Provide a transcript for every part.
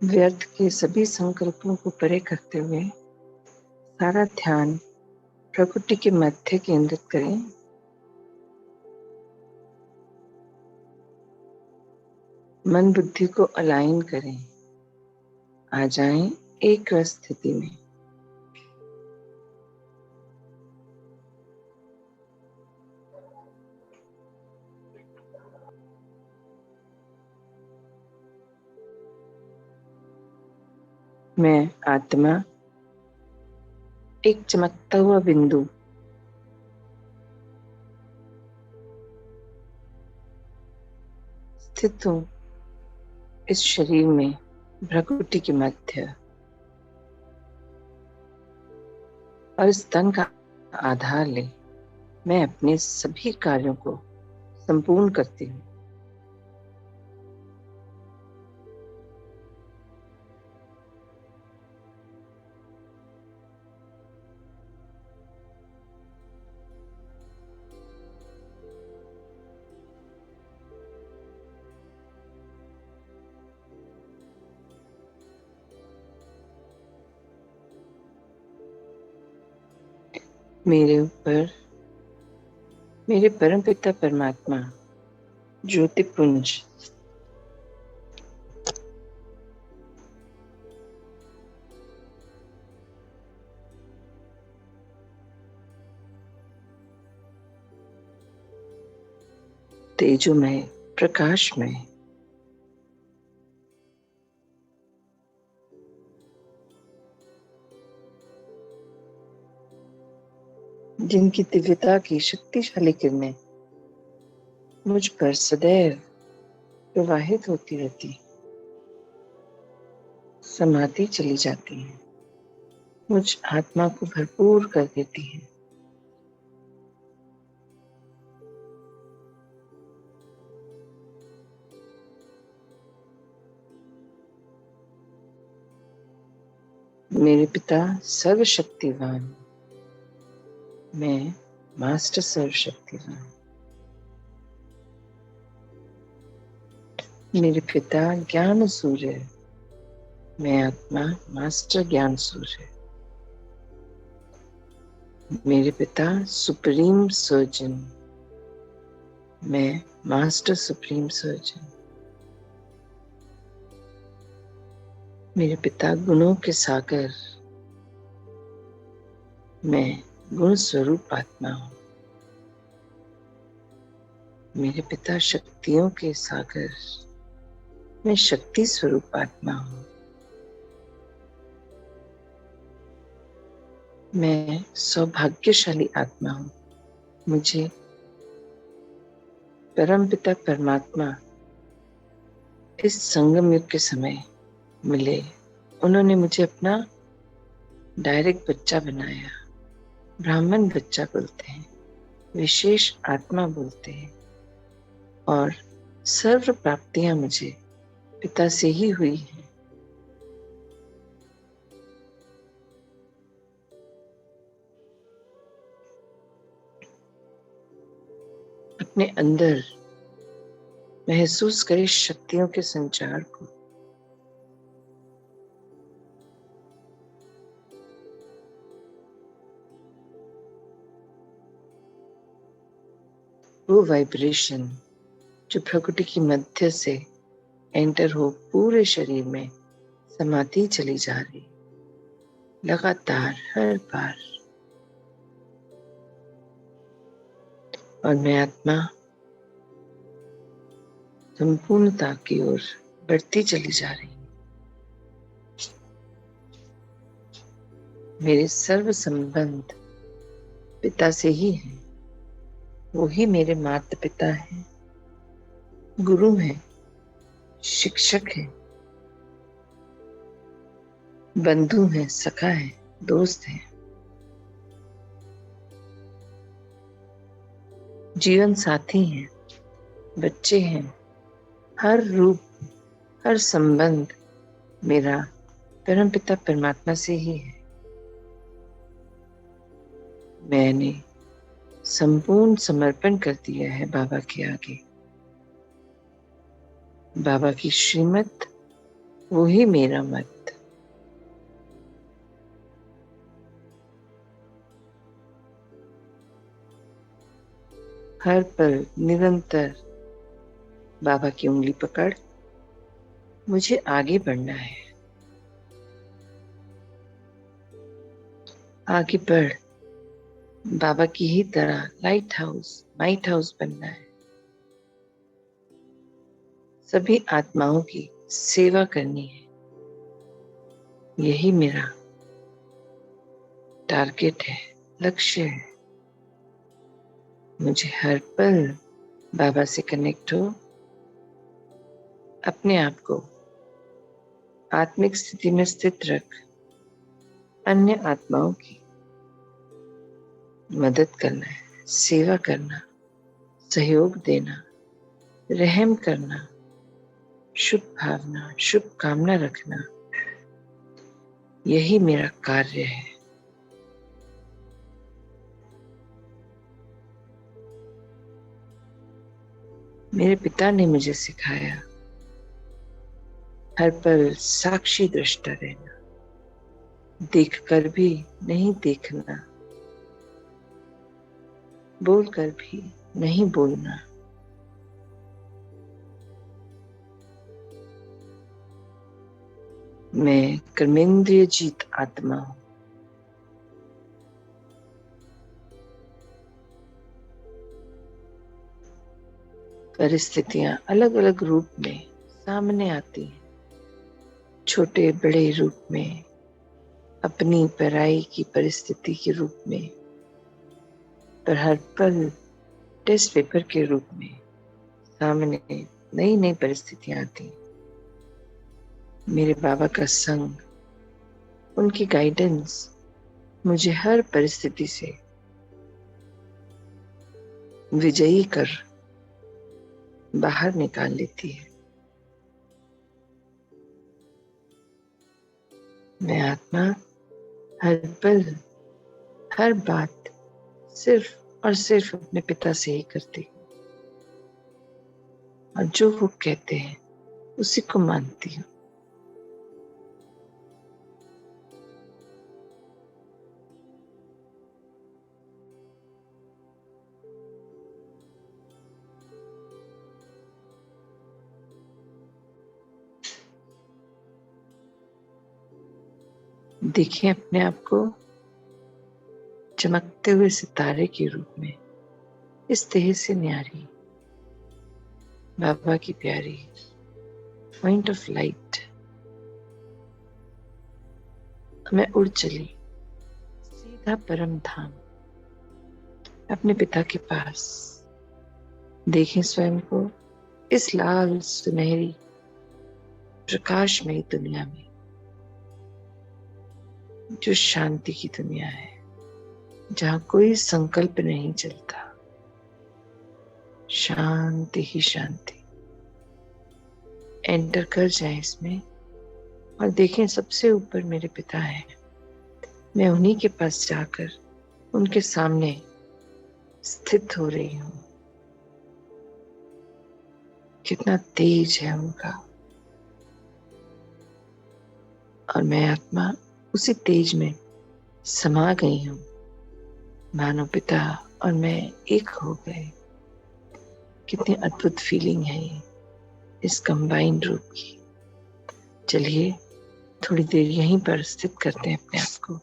व्यर्थ के सभी संकल्पों को परे करते हुए सारा ध्यान प्रकृति के मध्य केंद्रित करें। मन बुद्धि को अलाइन करें। आ जाएं एक रस स्थिति में। मैं आत्मा एक चमकता हुआ बिंदु स्थित हूँ इस शरीर में प्रकृति के मध्य, और इस तन का आधार ले मैं अपने सभी कार्यों को संपूर्ण करती हूँ। मेरे ऊपर मेरे परमपिता परमात्मा ज्योतिपुंज तेजोमय प्रकाशमय जिनकी दिव्यता की शक्तिशाली किरणें मुझ पर सदैव प्रवाहित होती रहती, समाती चली जाती हैं, मुझ आत्मा को भरपूर कर देती हैं। मेरे पिता सर्वशक्तिवान, मैं मास्टर सर्वशक्तिवान। मेरे पिता ज्ञान सूर्य, मैं आत्मा मास्टर ज्ञान सूर्य। मेरे पिता सुप्रीम सर्जन, मैं मास्टर सुप्रीम सर्जन। मेरे पिता गुणों के सागर, मैं गुण स्वरूप आत्मा हूँ। मेरे पिता शक्तियों के सागर, मैं शक्ति स्वरूप आत्मा हूँ। मैं सौभाग्यशाली आत्मा हूँ। मुझे परमपिता परमात्मा इस संगम युग के समय मिले। उन्होंने मुझे अपना डायरेक्ट बच्चा बनाया। ब्राह्मण बच्चा बोलते हैं, विशेष आत्मा बोलते हैं, और सर्व प्राप्तियां मुझे पिता से ही हुई हैं। अपने अंदर महसूस करें शक्तियों के संचार को। वो वाइब्रेशन जो प्रकृति की मध्य से एंटर हो पूरे शरीर में समाती चली जा रही, लगातार हर बार। और मैं आत्मा संपूर्णता की ओर बढ़ती चली जा रही। मेरे सर्व संबंध पिता से ही हैं। वो ही मेरे माता पिता हैं, गुरु हैं, शिक्षक हैं, बंधु हैं, सखा हैं, दोस्त हैं, जीवन साथी हैं, बच्चे हैं। हर रूप, हर संबंध मेरा परमपिता परमात्मा से ही है। मैंने संपूर्ण समर्पण कर दिया है बाबा के आगे। बाबा की श्रीमत वो ही मेरा मत। हर पल निरंतर बाबा की उंगली पकड़ मुझे आगे बढ़ना है। आगे बढ़ बाबा की ही तरह लाइट हाउस बनना है। सभी आत्माओं की सेवा करनी है। यही मेरा टारगेट है, लक्ष्य है। मुझे हर पल बाबा से कनेक्ट हो, अपने आप को आत्मिक स्थिति में स्थित रख, अन्य आत्माओं की मदद करना है, सेवा करना, सहयोग देना, रहम करना, शुभ भावना, शुभ कामना रखना, यही मेरा कार्य है। मेरे पिता ने मुझे सिखाया हर पल साक्षी दृष्टा रहना, देखकर भी नहीं देखना, बोलकर भी नहीं बोलना। मैं कर्मेंद्रिय जीत आत्मा हूं। परिस्थितियां अलग अलग रूप में सामने आती हैं, छोटे बड़े रूप में, अपनी पराई की परिस्थिति के रूप में, पर हर पल टेस्ट पेपर के रूप में सामने नई नई परिस्थितियां आती हैं। मेरे बाबा का संग, उनकी गाइडेंस मुझे हर परिस्थिति से विजयी कर बाहर निकाल लेती है। मैं आत्मा हर पल हर बात सिर्फ और सिर्फ अपने पिता से ही करती हूँ, और जो वो कहते हैं उसी को मानती हूँ। देखिए अपने आप को चमकते हुए सितारे के रूप में, इस तरह से न्यारी, बाबा की प्यारी पॉइंट ऑफ लाइट। मैं उड़ चली सीधा परम धाम, अपने पिता के पास। देखें स्वयं को इस लाल सुनहरी प्रकाशमयी दुनिया में, जो शांति की दुनिया है, जहां कोई संकल्प नहीं चलता, शांति ही शांति। एंटर कर जाए इसमें और देखें सबसे ऊपर मेरे पिता हैं। मैं उन्हीं के पास जाकर उनके सामने स्थित हो रही हूँ। कितना तेज है उनका, और मैं आत्मा उसी तेज में समा गई हूँ। मानो पिता और मैं एक हो गए। कितनी अद्भुत फीलिंग है ये, इस कंबाइंड रूप की। चलिए थोड़ी देर यहीं पर स्थित करते हैं अपने आप को।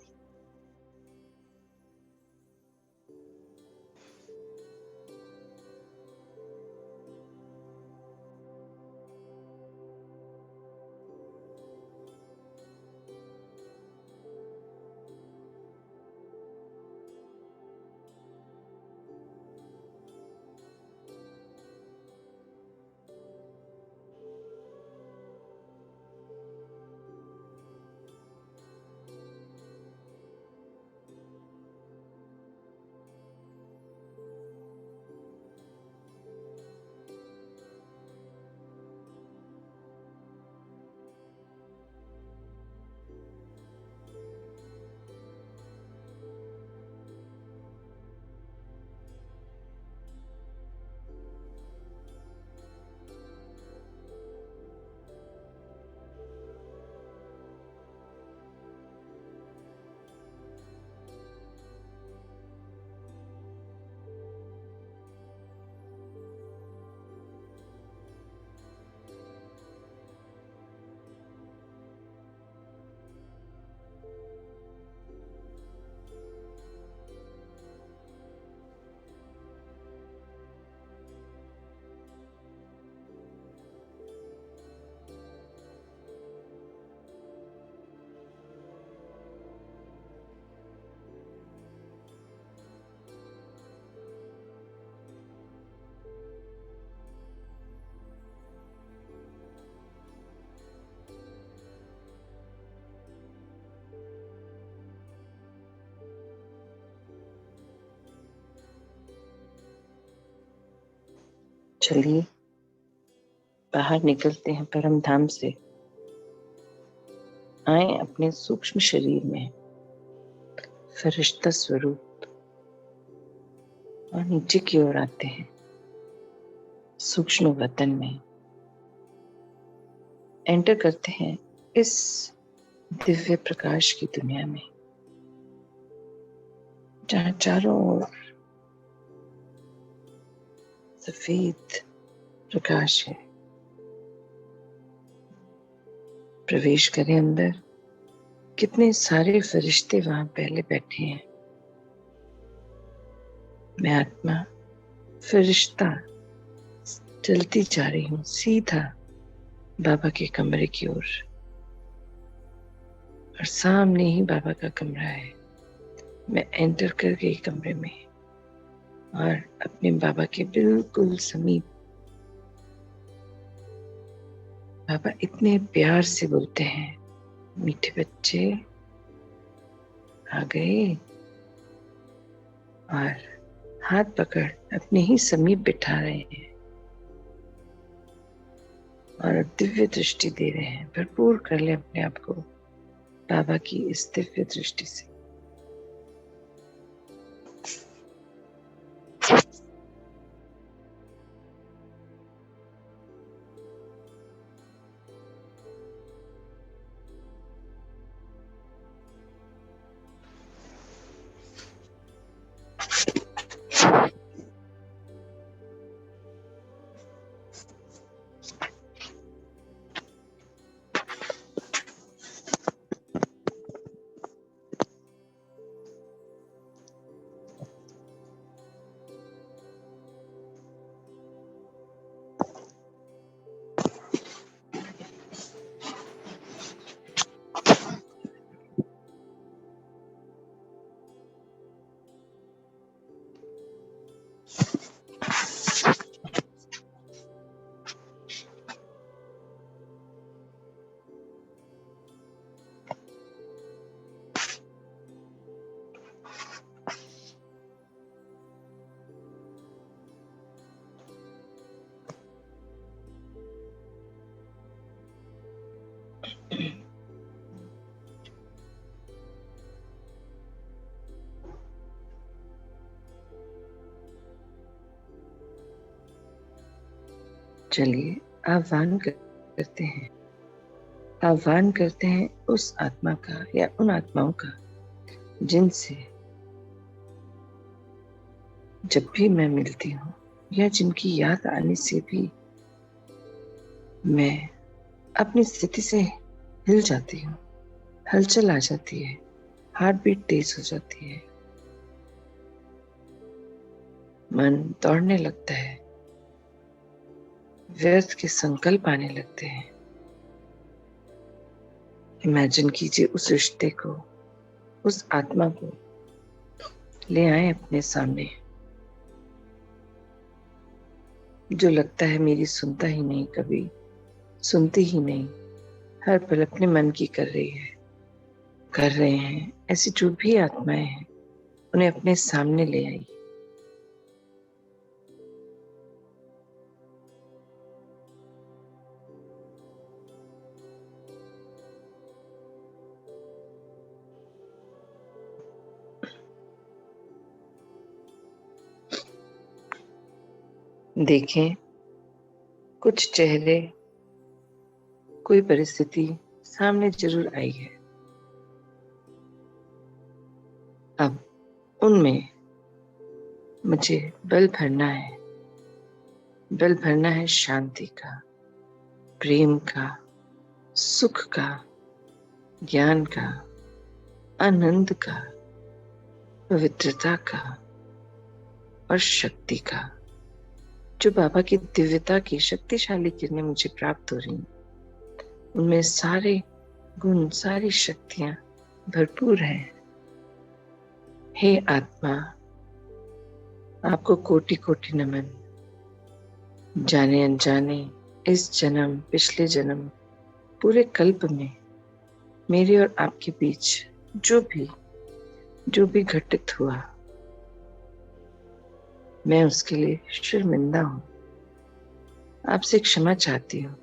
चलिए बाहर निकलते हैं परम धाम से, आए अपने सूक्ष्म शरीर में फरिश्ता स्वरूप और नीचे की ओर आते हैं सूक्ष्म वतन में, एंटर करते हैं इस दिव्य प्रकाश की दुनिया में, जहाँ चारों ओर सफेद प्रकाश है। प्रवेश करें अंदर। कितने सारे फरिश्ते वहां पहले बैठे हैं। मैं आत्मा फरिश्ता चलती जा रही हूँ सीधा बाबा के कमरे की ओर, और सामने ही बाबा का कमरा है। मैं एंटर कर गई कमरे में और अपने बाबा के बिल्कुल समीप। बाबा इतने प्यार से बोलते हैं, मीठे बच्चे आ गए, और हाथ पकड़ अपने ही समीप बिठा रहे हैं और दिव्य दृष्टि दे रहे हैं। भरपूर कर ले अपने आप को बाबा की इस दिव्य दृष्टि से। चलिए आह्वान करते हैं, आह्वान करते हैं उस आत्मा का या उन आत्माओं का जिनसे जब भी मैं मिलती हूँ या जिनकी याद आने से भी मैं अपनी स्थिति से हिल जाती हूँ, हलचल आ जाती है, हार्ट बीट तेज हो जाती है, मन दौड़ने लगता है, व्यर्थ के संकल्प आने लगते हैं। इमेजिन कीजिए उस रिश्ते को, उस आत्मा को ले आए अपने सामने, जो लगता है मेरी सुनता ही नहीं, कभी सुनती ही नहीं, हर पल अपने मन की कर रही है, कर रहे हैं। ऐसी जो भी आत्माएं हैं उन्हें अपने सामने ले आई। देखें कुछ चेहरे, कोई परिस्थिति सामने जरूर आई है। अब उनमें मुझे बल भरना है, बल भरना है शांति का, प्रेम का, सुख का, ज्ञान का, आनंद का, पवित्रता का और शक्ति का। जो बाबा की दिव्यता की शक्तिशाली किरणें मुझे प्राप्त हो रही, उनमें सारे गुण, सारी शक्तियां भरपूर हैं। हे आत्मा, आपको कोटि कोटि नमन। जाने अनजाने इस जन्म, पिछले जन्म, पूरे कल्प में मेरे और आपके बीच जो भी घटित हुआ, मैं उसके लिए शर्मिंदा हूं। आपसे क्षमा चाहती हूँ।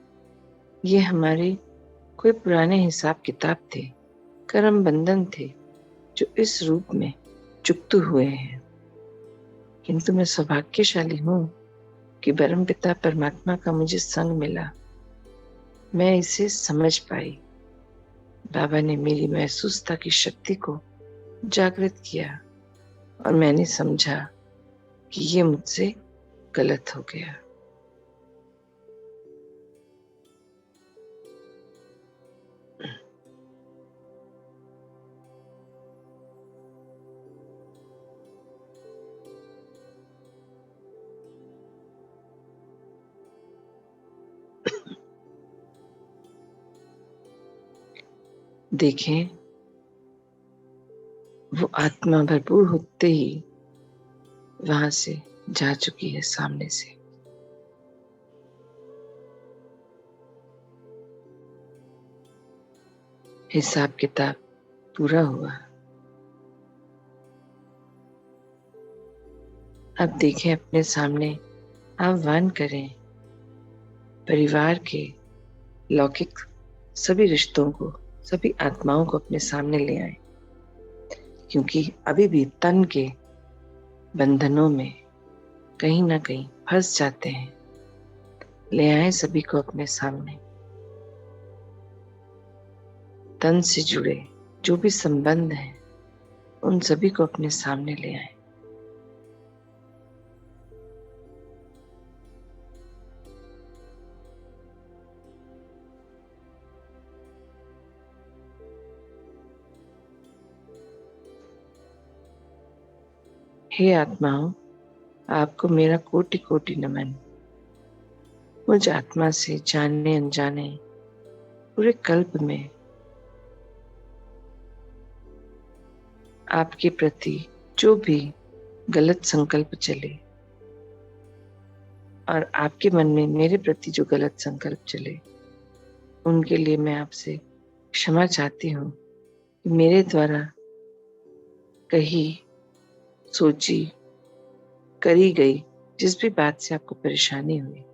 ये हमारे कोई पुराने हिसाब किताब थे, कर्म बंधन थे, जो इस रूप में चुकते हुए हैं। किंतु मैं सौभाग्यशाली हूँ कि परम पिता परमात्मा का मुझे संग मिला। मैं इसे समझ पाई। बाबा ने मेरी महसूसता की शक्ति को जागृत किया और मैंने समझा कि ये मुझसे गलत हो गया। देखें, वो आत्मा भरपूर होते ही वहां से जा चुकी है सामने से। हिसाब किताब पूरा हुआ। अब देखें अपने सामने, आह्वान करें परिवार के लौकिक सभी रिश्तों को, सभी आत्माओं को अपने सामने ले आए, क्योंकि अभी भी तन के बंधनों में कहीं ना कहीं फंस जाते हैं। ले आए सभी को अपने सामने। तन से जुड़े जो भी संबंध हैं, उन सभी को अपने सामने ले आए। हे आत्माओं, आपको मेरा कोटि कोटि नमन। मुझ आत्मा से जाने अनजाने पूरे कल्प में आपके प्रति जो भी गलत संकल्प चले और आपके मन में मेरे प्रति जो गलत संकल्प चले, उनके लिए मैं आपसे क्षमा चाहती हूँ कि मेरे द्वारा कही, सोची, करी गई जिस भी बात से आपको परेशानी हुई,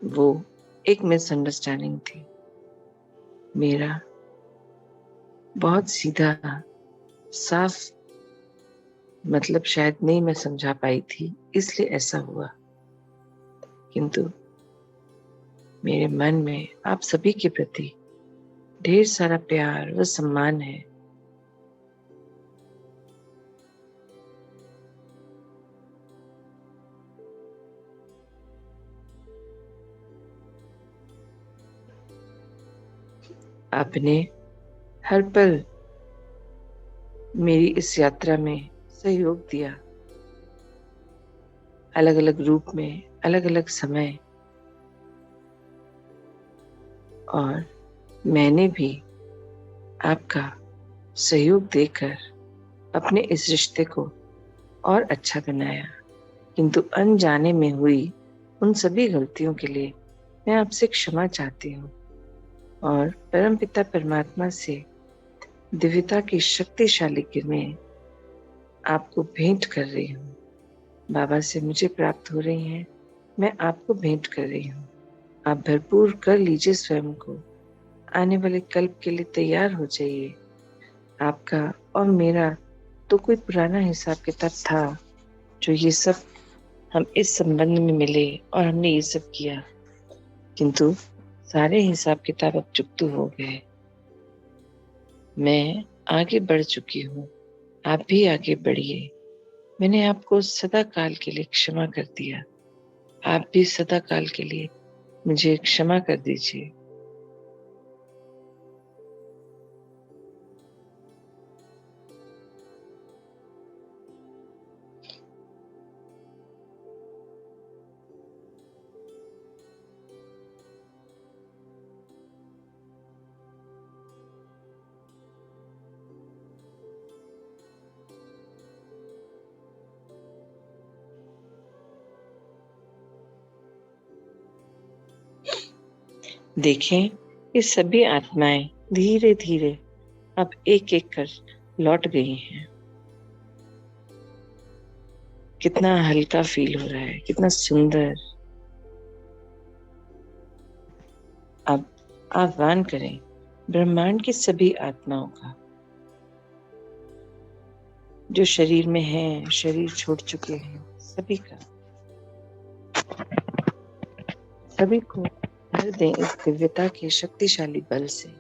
वो एक मिसअंडरस्टैंडिंग थी। मेरा बहुत सीधा साफ मतलब शायद नहीं मैं समझा पाई थी, इसलिए ऐसा हुआ। किंतु मेरे मन में आप सभी के प्रति ढेर सारा प्यार व सम्मान है। आपने हर पल मेरी इस यात्रा में सहयोग दिया, अलग अलग रूप में, अलग अलग समय, और मैंने भी आपका सहयोग देकर अपने इस रिश्ते को और अच्छा बनाया। किंतु अनजाने में हुई उन सभी गलतियों के लिए मैं आपसे क्षमा चाहती हूँ और परमपिता परमात्मा से दिव्यता की शक्तिशाली किरणें आपको भेंट कर रही हूँ। बाबा से मुझे प्राप्त हो रही हैं, मैं आपको भेंट कर रही हूँ। आप भरपूर कर लीजिए स्वयं को। आने वाले कल्प के लिए तैयार हो जाइए। आपका और मेरा तो कोई पुराना हिसाब किताब था, जो ये सब हम इस संबंध में मिले और हमने ये सब किया, किंतु सारे हिसाब किताब अब चुकते हो गए। मैं आगे बढ़ चुकी हूँ, आप भी आगे बढ़िए। मैंने आपको सदा काल के लिए क्षमा कर दिया, आप भी सदा काल के लिए मुझे क्षमा कर दीजिए। देखें, ये सभी आत्माएं धीरे धीरे अब एक एक कर लौट गई हैं। कितना हल्का फील हो रहा है, कितना सुंदर। अब आह्वान करें ब्रह्मांड की सभी आत्माओं का, जो शरीर में हैं, शरीर छोड़ चुके हैं, सभी का, सभी को भर दें इस दिव्यता के शक्तिशाली बल से।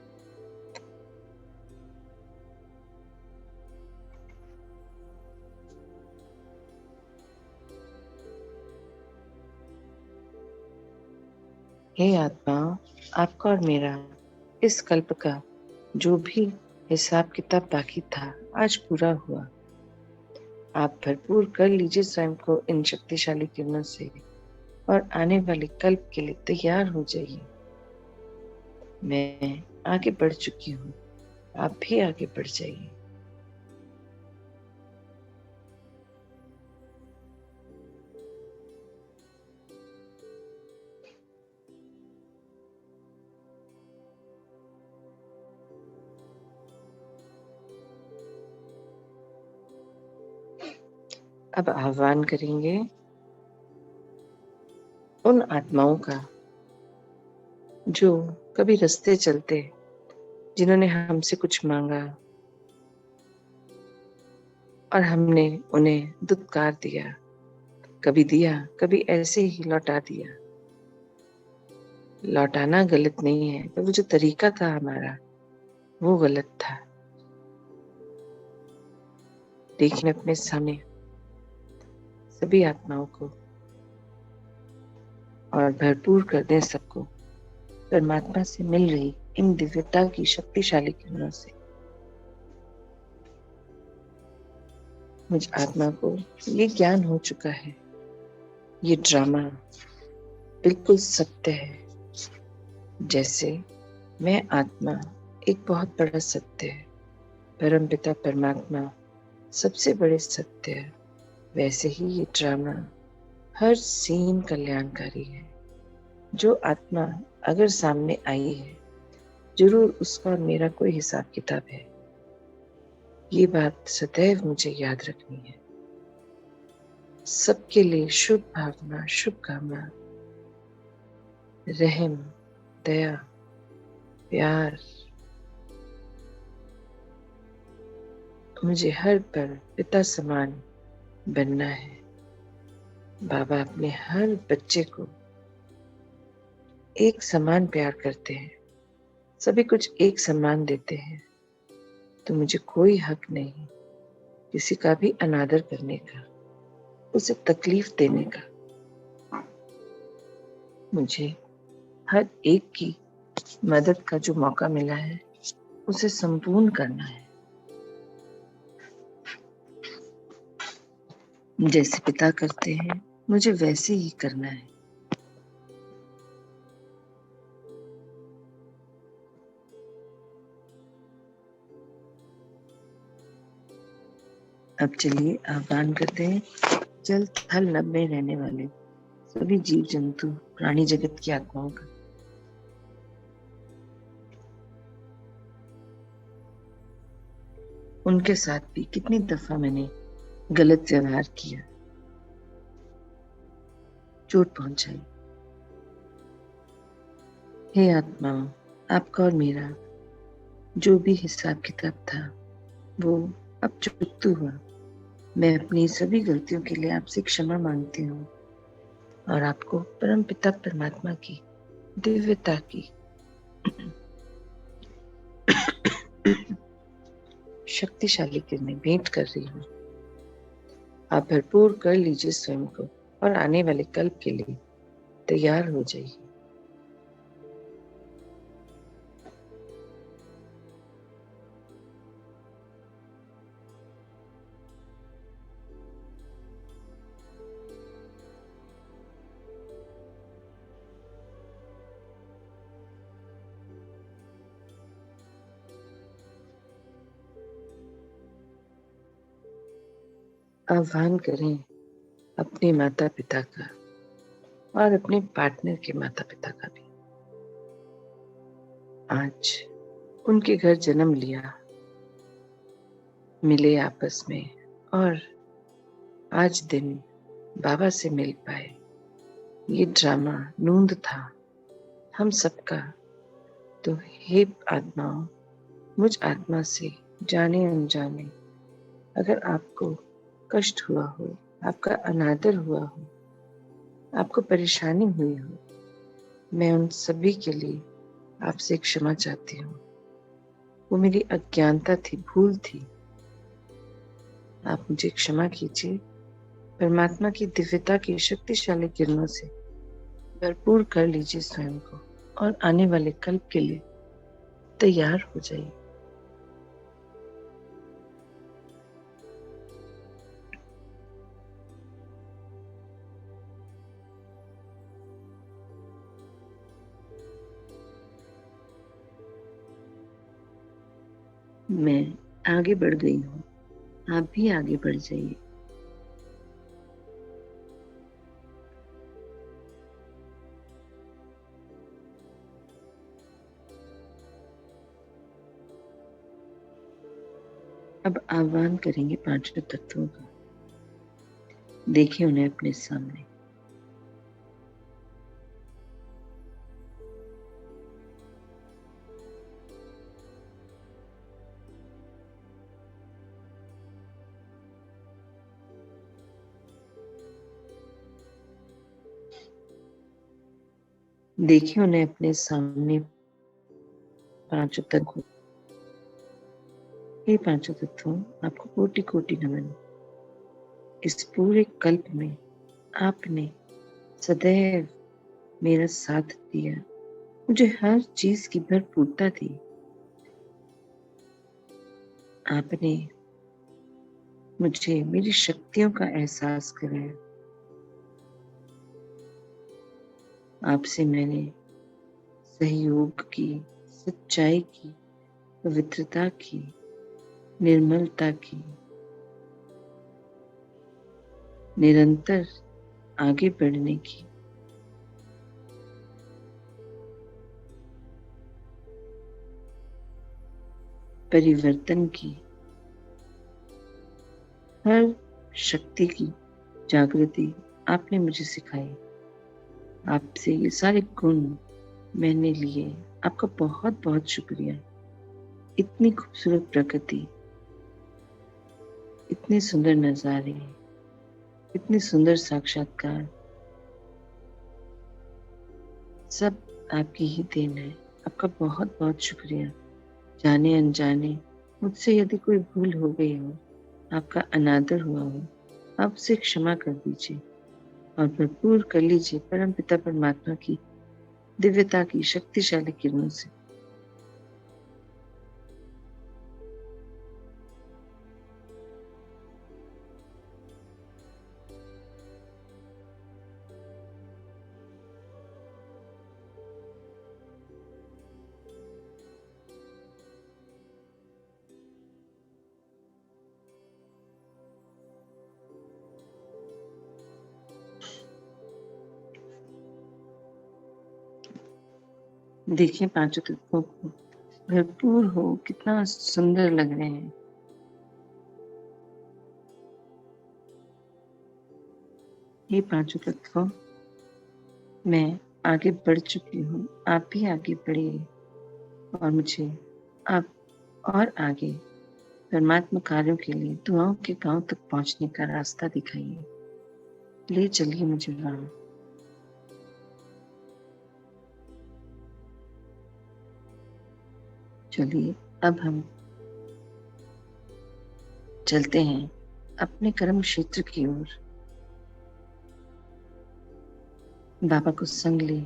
हे आत्मा, आपका और मेरा इस कल्प का जो भी हिसाब किताब बाकी था आज पूरा हुआ। आप भरपूर कर लीजिए स्वयं को इन शक्तिशाली किरणों से और आने वाले कल्प के लिए तैयार हो जाइए। मैं आगे बढ़ चुकी हूँ, आप भी आगे बढ़ जाइए। अब आह्वान करेंगे उन आत्माओं का जो कभी रास्ते चलते, जिन्होंने हमसे कुछ मांगा और हमने उन्हें दुत्कार दिया, कभी ऐसे ही लौटा दिया। लौटाना गलत नहीं है, पर वो जो तरीका था हमारा वो गलत था। देखिए अपने सामने सभी आत्माओं को और भरपूर कर दें सबको परमात्मा से मिल रही इन दिव्यता की शक्तिशाली किरणों से। मुझ आत्मा को ये ज्ञान हो चुका है, ये ड्रामा बिल्कुल सत्य है। जैसे मैं आत्मा एक बहुत बड़ा सत्य है, परमपिता परमात्मा सबसे बड़े सत्य है, वैसे ही ये ड्रामा हर सीन कल्याणकारी है। जो आत्मा अगर सामने आई है, जरूर उसका और मेरा कोई हिसाब किताब है। ये बात सदैव मुझे याद रखनी है। सबके लिए शुभ भावना, शुभकामना, रहम, दया, प्यार। मुझे हर पल पिता समान बनना है। बाबा अपने हर बच्चे को एक समान प्यार करते हैं, सभी कुछ एक समान देते हैं, तो मुझे कोई हक नहीं किसी का भी अनादर करने का, उसे तकलीफ देने का। मुझे हर एक की मदद का जो मौका मिला है उसे संपूर्ण करना है। जैसे पिता करते हैं मुझे वैसे ही करना है। अब चलिए आह्वान करते हैं जल थल नभ में रहने वाले सभी जीव जंतु प्राणी जगत की आत्माओं का। उनके साथ भी कितनी दफा मैंने गलत व्यवहार किया, चोट पहुंचाई। हे आत्माओं, आपका और मेरा जो भी हिसाब किताब था वो अब चुकता हुआ। मैं अपनी सभी गलतियों के लिए आपसे क्षमा मांगती हूँ और आपको परम पिता परमात्मा की दिव्यता की शक्तिशाली किरणें भेंट कर रही हूँ। आप भरपूर कर लीजिए स्वयं को और आने वाले कल्प के लिए तैयार हो जाइए। आह्वान करें अपने माता पिता का और अपने पार्टनर के माता पिता का भी। आज उनके घर जन्म लिया, मिले आपस में, और आज दिन बाबा से मिल पाए। ये ड्रामा नूंद था हम सबका। तो हे आत्माओं, मुझ आत्मा से जाने अनजाने अगर आपको कष्ट हुआ हो, आपका अनादर हुआ हो, आपको परेशानी हुई हो, मैं उन सभी के लिए आपसे क्षमा चाहती हूँ। वो मेरी अज्ञानता थी, भूल थी। आप मुझे क्षमा कीजिए। परमात्मा की दिव्यता की शक्तिशाली किरणों से भरपूर कर लीजिए स्वयं को और आने वाले कल्प के लिए तैयार हो जाइए। मैं आगे बढ़ गई हूँ, आप भी आगे बढ़ जाइए। अब आह्वान करेंगे पांचों तत्वों का। देखिए उन्हें अपने सामने। देखिए उन्हें अपने सामने, पांचों तत्व। ये पांचों तत्वों, आपको कोटि कोटि नमन। इस पूरे कल्प में आपने सदैव मेरा साथ दिया, मुझे हर चीज की भरपूरता दी। आपने मुझे मेरी शक्तियों का एहसास कराया। आपसे मैंने सहयोग की, सच्चाई की, पवित्रता की, निर्मलता की, निरंतर आगे बढ़ने की, परिवर्तन की, हर शक्ति की जागृति आपने मुझे सिखाई। आपसे ये सारे गुण मैंने लिए। आपका बहुत बहुत शुक्रिया। इतनी खूबसूरत प्रकृति, इतने सुंदर नजारे, इतने सुंदर साक्षात्कार, सब आपकी ही देन है। आपका बहुत बहुत शुक्रिया। जाने अनजाने मुझसे यदि कोई भूल हो गई हो, आपका अनादर हुआ हो, आप उसे क्षमा कर दीजिए और भरपूर कर लीजिए परम पिता परमात्मा की दिव्यता की शक्तिशाली किरणों से। देखिए पांचों तत्वों को भरपूर हो, कितना सुंदर लग रहे हैं। ये पांचों तत्वों, मैं आगे बढ़ चुकी हूँ, आप भी आगे बढ़िए और मुझे आप और आगे परमात्मा कार्यों के लिए दुआओं के गांव तक पहुंचने का रास्ता दिखाइए। ले चलिए मुझे वहां। चलिए अब हम चलते हैं अपने कर्म क्षेत्र की ओर। बाबा को संग ले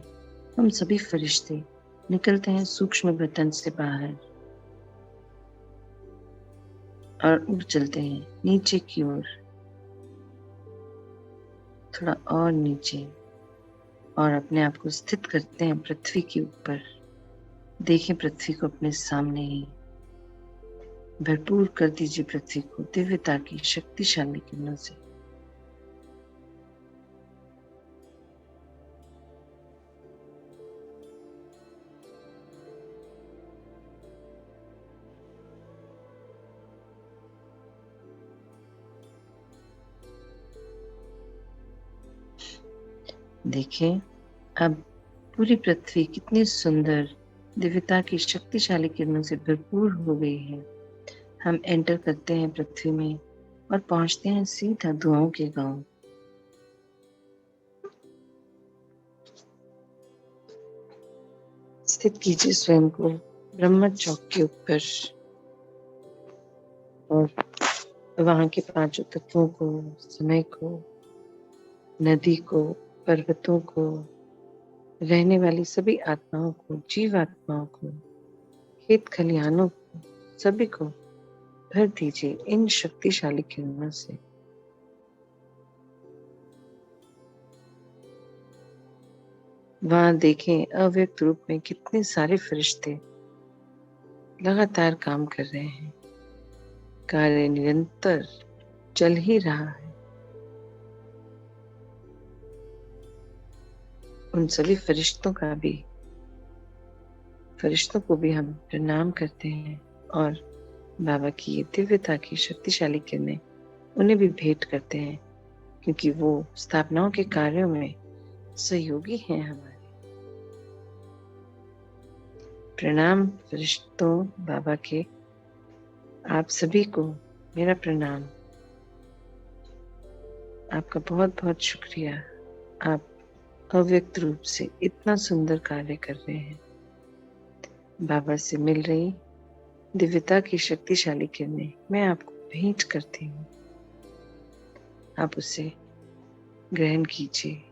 हम सभी फरिश्ते निकलते हैं सूक्ष्म बतन से बाहर और उड़ चलते हैं नीचे की ओर, थोड़ा और नीचे, और अपने आप को स्थित करते हैं पृथ्वी के ऊपर। देखें पृथ्वी को अपने सामने ही। भरपूर कर दीजिए पृथ्वी को दिव्यता की शक्तिशाली किरणों से। देखें, अब पूरी पृथ्वी कितनी सुंदर दिव्यता की शक्तिशाली किरणों से भरपूर हो गई है। हम एंटर करते हैं पृथ्वी में और पहुंचते हैं सीधा धुआओं के गांव। स्थित कीजिए स्वयं को ब्रह्म चौक के ऊपर और वहां के पांचों तत्वों को, समय को, नदी को, पर्वतों को, रहने वाली सभी आत्माओं को, जीव आत्माओं को, खेत खलिहानों को, सभी को भर दीजिए इन शक्तिशाली किरणों से। वहां देखें अव्यक्त रूप में कितने सारे फरिश्ते लगातार काम कर रहे हैं। कार्य निरंतर चल ही रहा है। उन सभी फरिश्तों को भी हम प्रणाम करते हैं और बाबा की ये दिव्यता की शक्तिशाली किरणें उन्हें भी भेंट करते हैं, क्योंकि वो स्थापनाओं के कार्यों में सहयोगी हैं हमारे। प्रणाम फरिश्तों बाबा के, आप सभी को मेरा प्रणाम। आपका बहुत बहुत शुक्रिया। आप अव्यक्त रूप से इतना सुंदर कार्य कर रहे हैं। बाबा से मिल रही दिव्यता की शक्तिशाली किरणें मैं आपको भेंट करती हूँ। आप उसे ग्रहण कीजिए।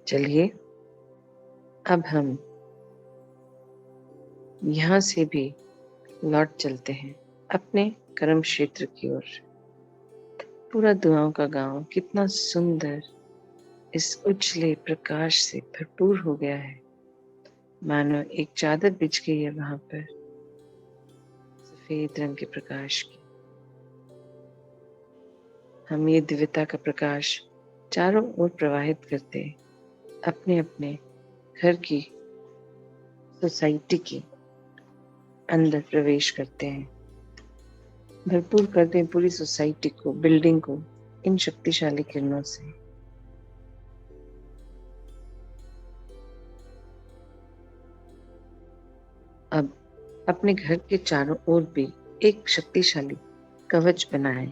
चलिए, अब हम यहाँ से भी लौट चलते हैं अपने कर्म क्षेत्र की ओर। पूरा दुआओं का गांव कितना सुंदर इस उजले प्रकाश से भरपूर हो गया है, मानो एक चादर बिछ गई है वहां पर सफेद रंग के प्रकाश की। हम ये दिव्यता का प्रकाश चारों ओर प्रवाहित करते अपने अपने घर की सोसाइटी के अंदर प्रवेश करते हैं। भरपूर कर दें पूरी सोसाइटी को, बिल्डिंग को इन शक्तिशाली किरणों से। अब अपने घर के चारों ओर भी एक शक्तिशाली कवच बनाएं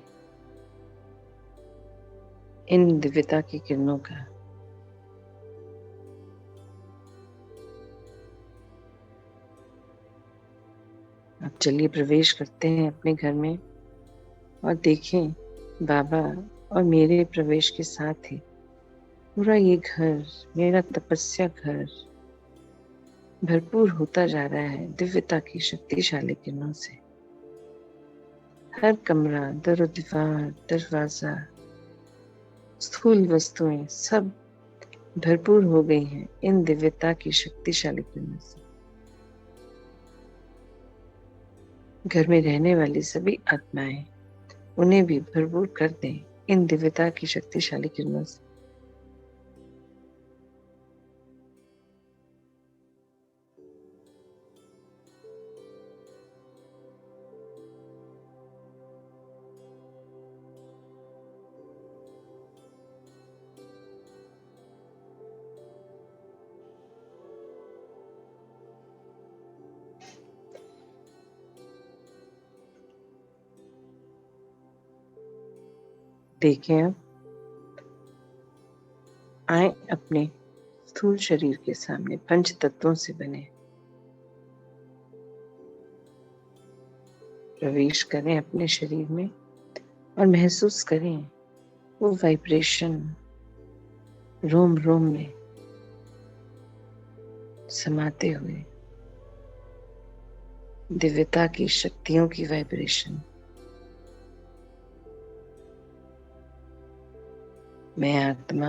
इन दिव्यता की किरणों का। अब चलिए प्रवेश करते हैं अपने घर में और देखें बाबा और मेरे प्रवेश के साथ ही पूरा ये घर, मेरा तपस्या घर, भरपूर होता जा रहा है दिव्यता की शक्तिशाली किरणों से। हर कमरा, दर दीवार, दरवाजा, स्थूल वस्तुएं सब भरपूर हो गई हैं इन दिव्यता की शक्तिशाली किरणों से। घर में रहने वाली सभी आत्माएं, उन्हें भी भरपूर कर दें इन दिव्यता की शक्तिशाली किरणों से। देखें, अब आए अपने स्थूल शरीर के सामने पंच तत्वों से बने। प्रवेश करें अपने शरीर में और महसूस करें वो वाइब्रेशन रोम रोम में समाते हुए, दिव्यता की शक्तियों की वाइब्रेशन। मैं आत्मा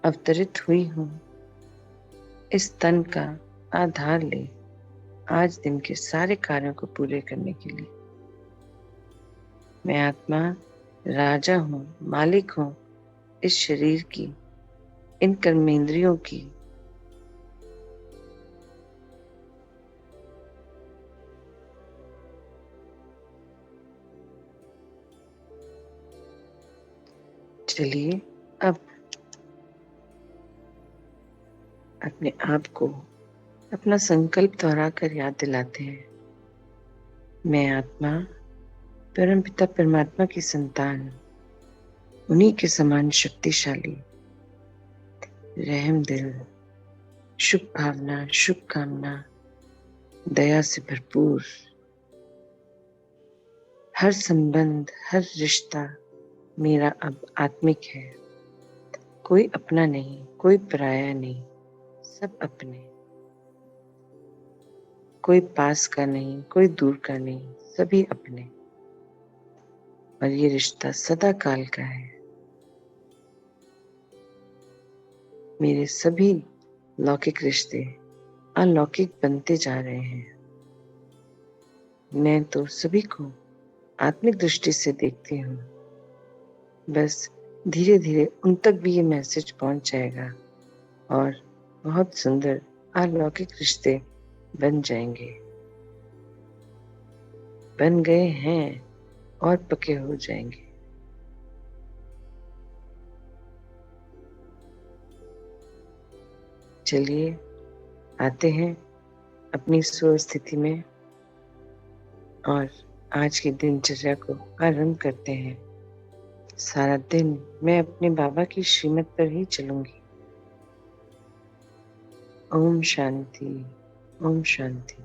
अवतरित हुई हूं इस तन का आधार ले आज दिन के सारे कार्यों को पूरे करने के लिए। मैं आत्मा राजा हूँ, मालिक हूँ इस शरीर की, इन कर्मेंद्रियों की। चलिए अब अपने आप को अपना संकल्प दोहराकर याद दिलाते हैं। मैं आत्मा परमपिता परमात्मा की संतान, उन्हीं के समान शक्तिशाली, रहम दिल, शुभ भावना, शुभ कामना, दया से भरपूर, हर संबंध, हर रिश्ता मेरा अब आत्मिक है। कोई अपना नहीं, कोई पराया नहीं, सब अपने। कोई पास का नहीं, कोई दूर का नहीं, सभी अपने। और ये रिश्ता सदा काल का है। मेरे सभी लौकिक रिश्ते अलौकिक बनते जा रहे हैं। मैं तो सभी को आत्मिक दृष्टि से देखती हूँ। बस धीरे धीरे उन तक भी ये मैसेज पहुंच जाएगा और बहुत सुंदर अलौकिक रिश्ते बन जाएंगे, बन गए हैं और पक्के हो जाएंगे। चलिए आते हैं अपनी स्वस्थिति में और आज की दिनचर्या को आरंभ करते हैं। सारा दिन मैं अपने बाबा की श्रीमत पर ही चलूंगी। ओम शांति, ओम शांति।